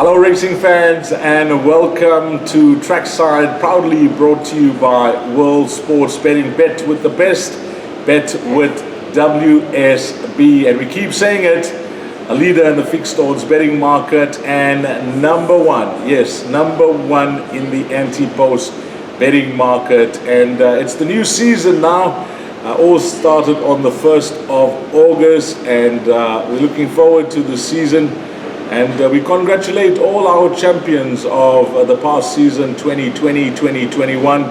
Hello racing fans and welcome to Trackside, proudly brought to you by World Sports Betting. Bet with the best, bet with WSB. And we keep saying it, a leader in the fixed odds betting market and number one, yes, number one in the anti-post betting market. And it's the new season now. All started on the 1st of August and we're looking forward to the season. And we congratulate all our champions of the past season, 2020, 2021.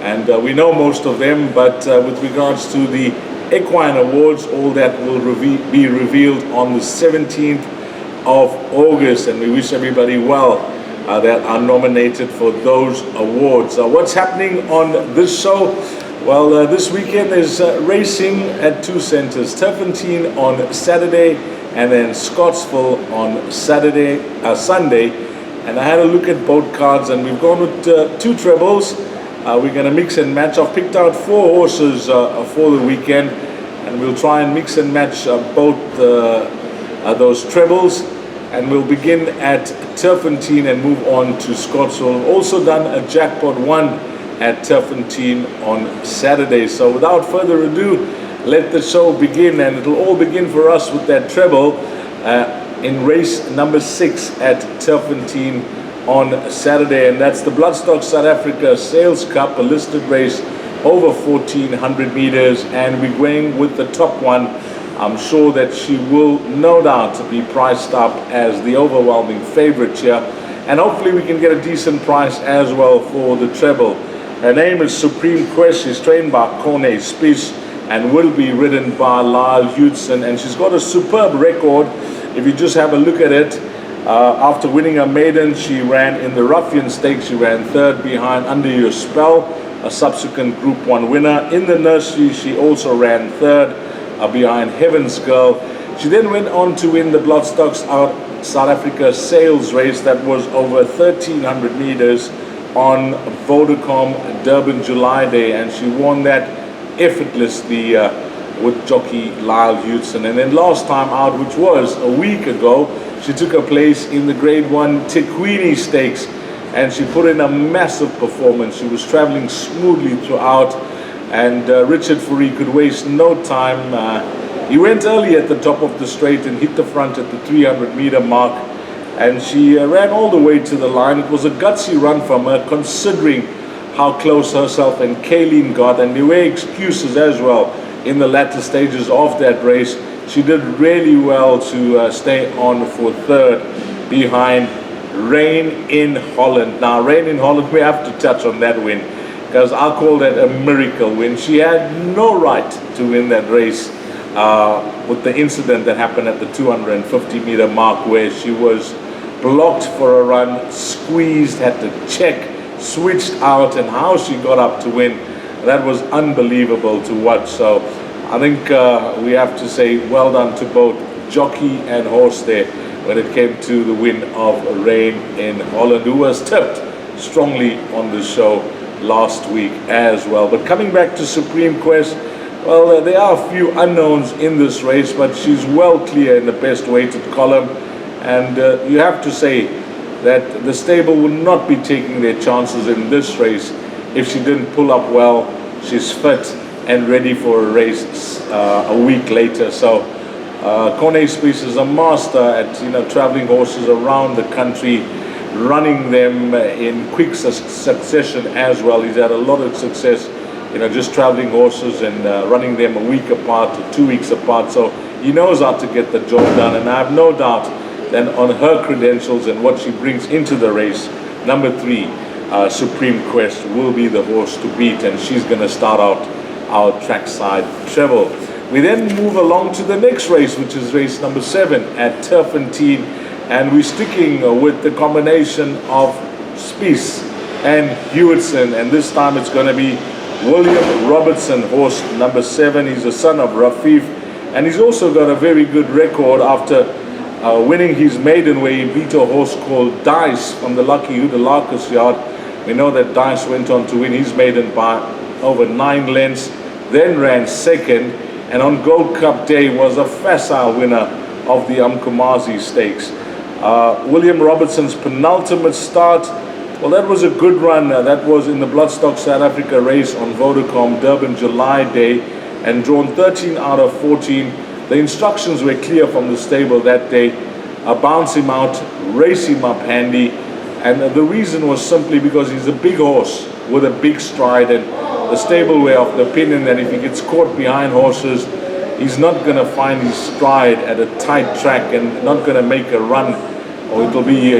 And we know most of them, but with regards to the Equine Awards, all that will be revealed on the 17th of August. And we wish everybody well that are nominated for those awards. What's happening on this show? Well, this weekend is racing at two centers, Turffontein on Saturday and then Scottsville on Sunday. And I had a look at both cards and we've gone with two trebles. We're going to mix and match. I've picked out 4 horses for the weekend and we'll try and mix and match both those trebles. And we'll begin at Turffontein and move on to Scottsville. We've also done a Jackpot 1 at Turffontein on Saturday. So without further ado, let the show begin, and it'll all begin for us with that treble in race number 6 at Turffontein on Saturday, and that's the Bloodstock South Africa Sales Cup, a listed race over 1400 meters, and we're going with the top one. I'm sure that she will no doubt be priced up as the overwhelming favorite here, and hopefully we can get a decent price as well for the treble. Her name is Supreme Quest. She's trained by Corne Spies and will be ridden by Lyle Hudson, and she's got a superb record. If you just have a look at it, after winning her maiden, she ran in the Ruffian Stakes. She ran 3rd behind Under Your Spell, a subsequent Group 1 winner. In the nursery, she also ran 3rd behind Heaven's Girl. She then went on to win the Bloodstock South Africa sales race that was over 1300 meters on Vodacom Durban July Day, and she won that effortlessly with jockey Lyle Hudson. And then last time out, which was a week ago, she took her place in the Grade 1 Tequini Stakes and she put in a massive performance. She was traveling smoothly throughout, and Richard Fourie could waste no time. He went early at the top of the straight and hit the front at the 300 meter mark, and she ran all the way to the line. It was a gutsy run from her, considering how close herself and Kayleen got, and there were excuses as well in the latter stages of that race. She did really well to stay on for 3rd behind Rain in Holland. Now, Rain in Holland, we have to touch on that win, because I call that a miracle win. She had no right to win that race with the incident that happened at the 250 meter mark, where she was blocked for a run, squeezed, had to check, switched out, and how she got up to win, that was unbelievable to watch. So I think we have to say well done to both jockey and horse there when it came to the win of Rain in Holland, who was tipped strongly on the show last week as well. But coming back to Supreme Quest, well, there are a few unknowns in this race, but she's well clear in the best weighted column, and you have to say that the stable would not be taking their chances in this race if she didn't pull up well. She's fit and ready for a race a week later. So Corne Spies is a master at traveling horses around the country, running them in quick succession as well. He's had a lot of success, just traveling horses and running them a week apart or 2 weeks apart. So he knows how to get the job done, and I have no doubt that on her credentials and what she brings into the race, number 3, Supreme Quest will be the horse to beat, and she's going to start out our Trackside treble. We then move along to the next race, which is race number 7 at Turffontein, and we're sticking with the combination of Spies and Hewitson, and this time it's going to be William Robertson, horse number 7. He's a son of Rafif, and he's also got a very good record after winning his maiden, where he beat a horse called Dice from the Lucky Hudalarcus yard. We know that Dice went on to win his maiden by over 9 lengths, then ran 2nd, and on Gold Cup Day was a facile winner of the Umkomazi Stakes. William Robertson's penultimate start, well, that was a good run. That was in the Bloodstock South Africa race on Vodacom, Durban, July day, and drawn 13 out of 14. The instructions were clear from the stable that day. Bounce him out, race him up handy. And the reason was simply because he's a big horse with a big stride, and the stable were of the opinion that if he gets caught behind horses, he's not going to find his stride at a tight track and not going to make a run, or it'll be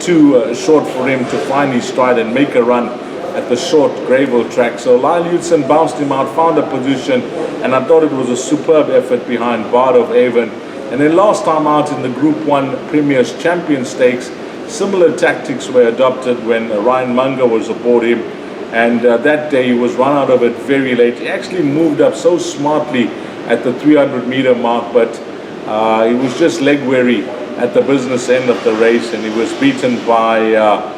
too short for him to find his stride and make a run at the short gravel track. So Lyle Hudson bounced him out, found a position, and I thought it was a superb effort behind Bard of Avon. And then last time out in the Group 1 Premier's Champion Stakes, similar tactics were adopted when Ryan Munger was aboard him, and that day he was run out of it very late. He actually moved up so smartly at the 300-meter mark, but he was just leg weary at the business end of the race, and he was beaten by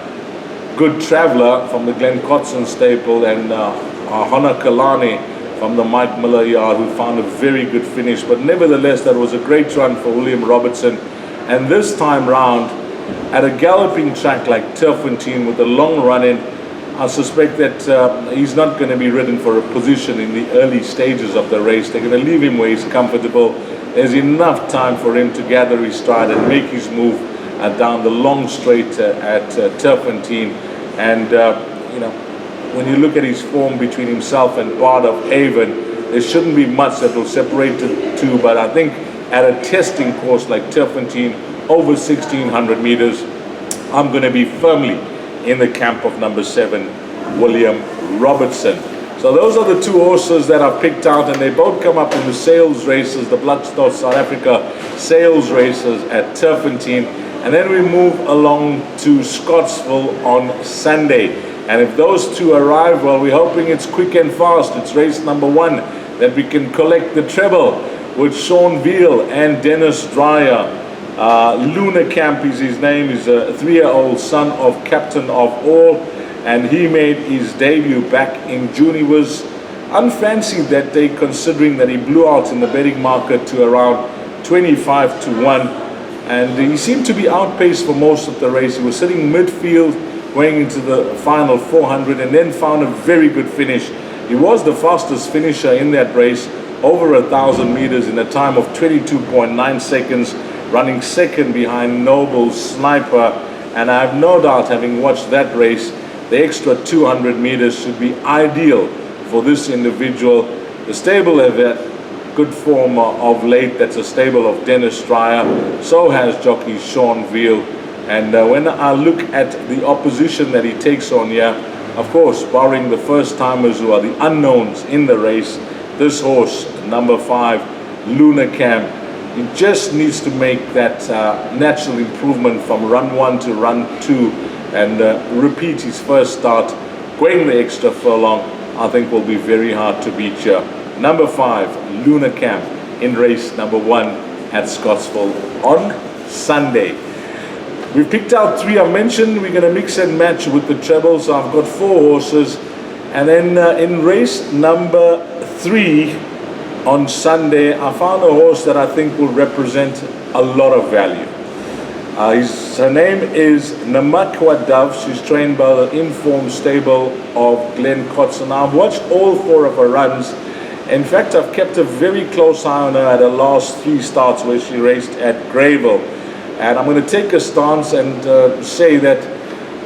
Good Traveller from the Glenn Cotson stable and Hana Kalani from the Mike Miller yard, who found a very good finish. But nevertheless, that was a great run for William Robertson. And this time round, at a galloping track like Turffontein with a long run-in, I suspect that he's not going to be ridden for a position in the early stages of the race. They're going to leave him where he's comfortable. There's enough time for him to gather his stride and make his move down the long straight at Turffontein. And when you look at his form between himself and Bard of Avon, there shouldn't be much that will separate the two. But I think at a testing course like Turffontein, over 1,600 meters, I'm going to be firmly in the camp of number 7, William Robertson. So those are the two horses that I've picked out, and they both come up in the sales races, the Bloodstock South Africa sales races at Turffontein. And then we move along to Scottsville on Sunday. And if those two arrive, well, we're hoping it's quick and fast. It's race number 1, that we can collect the treble with Sean Veal and Dennis Dreyer. Luna Camp is his name. He's a 3-year-old son of Captain of All, and he made his debut back in June. He was unfancied that day, considering that he blew out in the betting market to around 25 to 1, and he seemed to be outpaced for most of the race. He was sitting midfield going into the final 400, and then found a very good finish. He was the fastest finisher in that race, over 1,000 meters in a time of 22.9 seconds, running second behind Noble Sniper. And I have no doubt, having watched that race, the extra 200 meters should be ideal for this individual. The stable have had good form of late. That's a stable of Dennis Dreyer. So has jockey Sean Veal. And when I look at the opposition that he takes on here, of course, barring the first-timers who are the unknowns in the race, this horse, number 5, Luna Camp, he just needs to make that natural improvement from run 1 to run 2 and repeat his first start, going the extra furlong. I think will be very hard to beat here. Number 5, Luna Camp, in race number 1 at Scottsville on Sunday. We've picked out 3. I mentioned we're going to mix and match with the treble, so I've got 4 horses. And then in race number 3 on Sunday, I found a horse that I think will represent a lot of value. Her name is Namakwa Dove. She's trained by the Informed stable of Glenn Cotson. I've watched all 4 of her runs. In fact, I've kept a very close eye on her at her last 3 starts where she raced at Greyville. And I'm going to take a stance and say that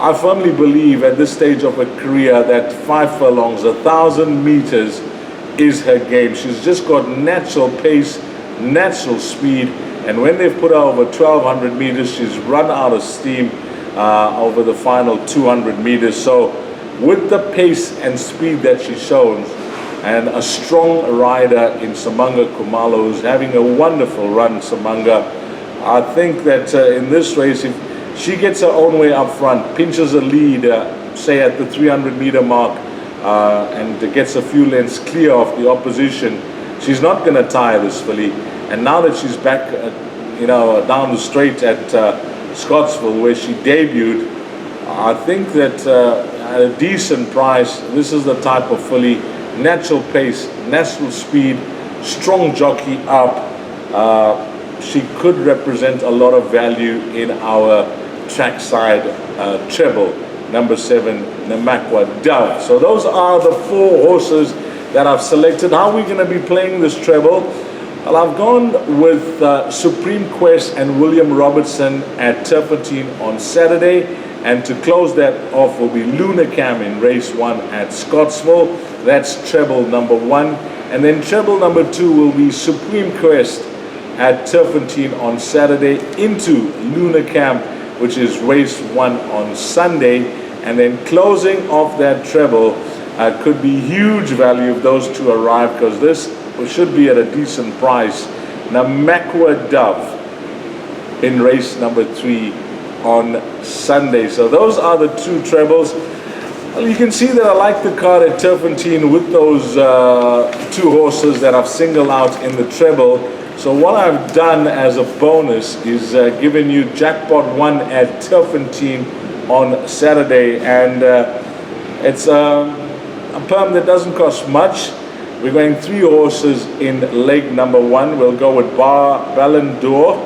I firmly believe at this stage of her career that 5 furlongs, 1,000 meters, is her game. She's just got natural pace, natural speed, and when they've put her over 1,200 meters, she's run out of steam over the final 200 meters. So with the pace and speed that she shows, and a strong rider in Samanga Kumalo, who's having a wonderful run, Samanga, I think that in this race, if she gets her own way up front, pinches a lead, say at the 300-meter mark, and gets a few lengths clear of the opposition, she's not going to tire this filly. And now that she's back, down the straight at Scottsville, where she debuted, I think that at a decent price, this is the type of filly, natural pace, natural speed, strong jockey up. she could represent a lot of value in our trackside treble, number 7, Namakwa Dove. So those are the 4 horses that I've selected. How are we going to be playing this treble? Well, I've gone with Supreme Quest and William Robertson at Turffontein on Saturday, and to close that off will be Lunacam in race 1 at Scottsville. That's treble number 1, and then treble number 2 will be Supreme Quest at Turffontein on Saturday into Lunacam, which is race 1 on Sunday, and then closing off that treble could be huge value if those 2 arrive, because this should be at a decent price. Namakwa Dove in race number 3 on Sunday. So those are the 2 trebles. Well, you can see that I like the card at Turffontein with those 2 horses that I've singled out in the treble. So what I've done as a bonus is given you Jackpot 1 at Turffontein on Saturday, and it's a perm that doesn't cost much. We're going 3 horses in leg number 1. We'll go with Ballon d'Or,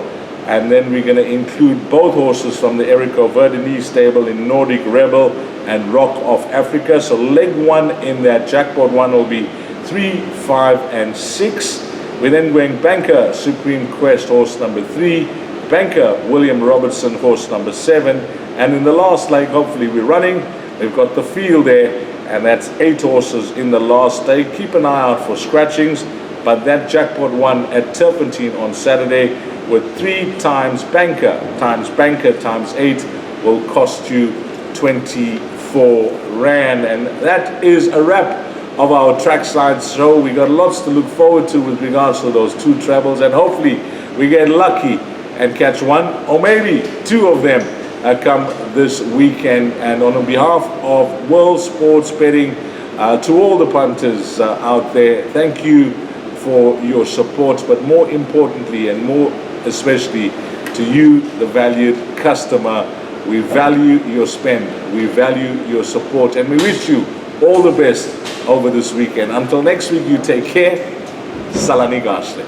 and then we're going to include both horses from the Erico Verdini stable in Nordic Rebel and Rock of Africa. So leg 1 in that Jackpot 1 will be 3, 5, and 6. We're then going Banker Supreme Quest, horse number 3, Banker William Robertson, horse number 7, and in the last leg, hopefully we're running, we've got the field there, and that's 8 horses in the last day. Keep an eye out for scratchings, but that Jackpot 1 at Turffontein on Saturday with 3 times Banker times 8 will cost you 24 Rand, and that is a wrap of our trackside show. We got lots to look forward to with regards to those 2 trebles, and hopefully we get lucky and catch 1 or maybe 2 of them come this weekend. And on behalf of World Sports Betting, to all the punters out there, thank you for your support, but more importantly and more especially to you, the valued customer. We value your spend, we value your support, and we wish you all the best over this weekend. Until next week, you take care. Salani Gashle.